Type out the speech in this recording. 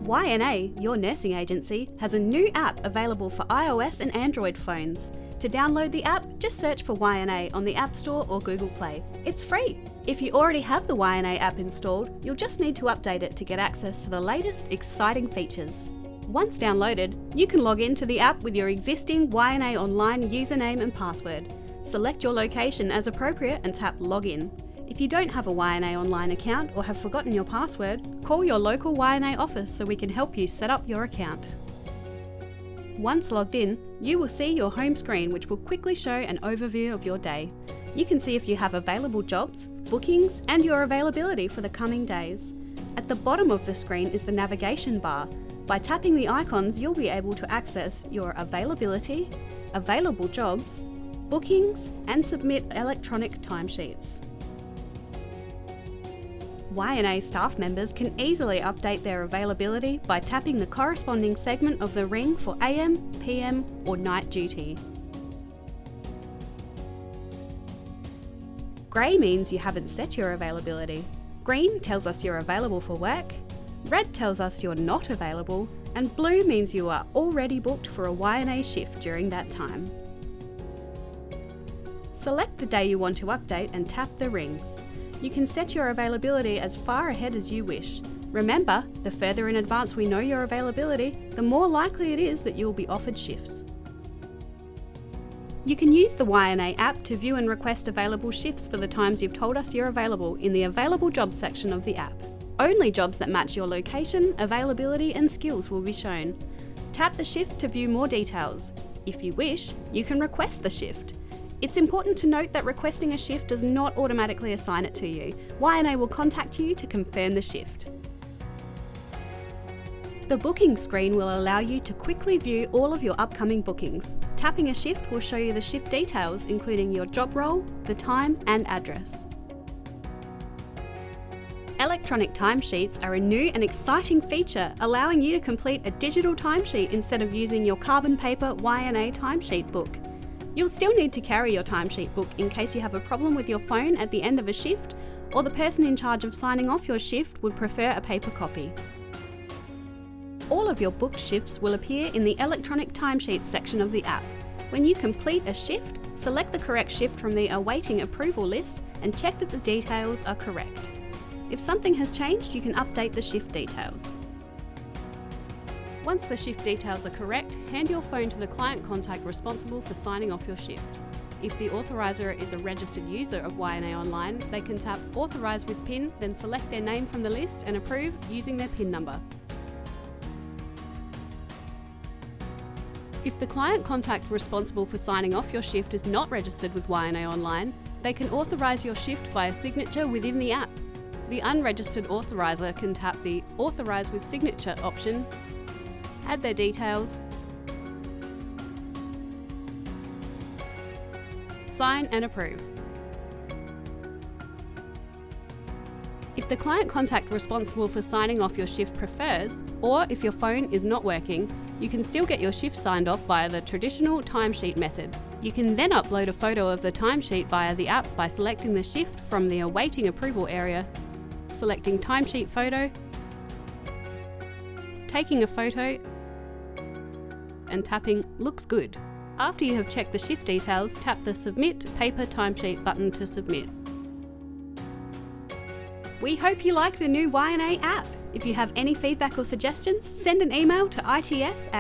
YNA, your nursing agency, has a new app available for iOS and Android phones. To download the app, just search for YNA on the App Store or Google Play. It's free. If you already have the YNA app installed, you'll just need to update it to get access to the latest exciting features. Once downloaded, you can log into the app with your existing YNA Online username and password. Select your location as appropriate and tap Login. If you don't have a YNA Online account or have forgotten your password, call your local YNA office so we can help you set up your account. Once logged in, you will see your home screen, which will quickly show an overview of your day. You can see if you have available jobs, bookings, and your availability for the coming days. At the bottom of the screen is the navigation bar. By tapping the icons, you'll be able to access your availability, available jobs, bookings, and submit electronic timesheets. YNA staff members can easily update their availability by tapping the corresponding segment of the ring for AM, PM, or night duty. Grey means you haven't set your availability. Green tells us you're available for work. Red tells us you're not available. And blue means you are already booked for a YNA shift during that time. Select the day you want to update and tap the rings. You can set your availability as far ahead as you wish. Remember, the further in advance we know your availability, the more likely it is that you will be offered shifts. You can use the YNA app to view and request available shifts for the times you've told us you're available in the Available Jobs section of the app. Only jobs that match your location, availability and skills will be shown. Tap the shift to view more details. If you wish, you can request the shift. It's important to note that requesting a shift does not automatically assign it to you. YNA will contact you to confirm the shift. The booking screen will allow you to quickly view all of your upcoming bookings. Tapping a shift will show you the shift details, including your job role, the time and address. Electronic timesheets are a new and exciting feature, allowing you to complete a digital timesheet instead of using your carbon paper YNA timesheet book. You'll still need to carry your timesheet book in case you have a problem with your phone at the end of a shift, or the person in charge of signing off your shift would prefer a paper copy. All of your booked shifts will appear in the electronic timesheets section of the app. When you complete a shift, select the correct shift from the awaiting approval list and check that the details are correct. If something has changed, you can update the shift details. Once the shift details are correct, hand your phone to the client contact responsible for signing off your shift. If the authoriser is a registered user of YNA Online, they can tap Authorise with PIN, then select their name from the list and approve using their PIN number. If the client contact responsible for signing off your shift is not registered with YNA Online, they can authorise your shift via signature within the app. The unregistered authoriser can tap the Authorise with Signature option, add their details, sign and approve. If the client contact responsible for signing off your shift prefers, or if your phone is not working, you can still get your shift signed off via the traditional timesheet method. You can then upload a photo of the timesheet via the app by selecting the shift from the Awaiting Approval area, selecting Timesheet Photo, taking a photo, and tapping Looks Good. After you have checked the shift details, tap the Submit Paper Timesheet button to submit. We hope you like the new YNA app. If you have any feedback or suggestions, send an email to its@yna.com.au.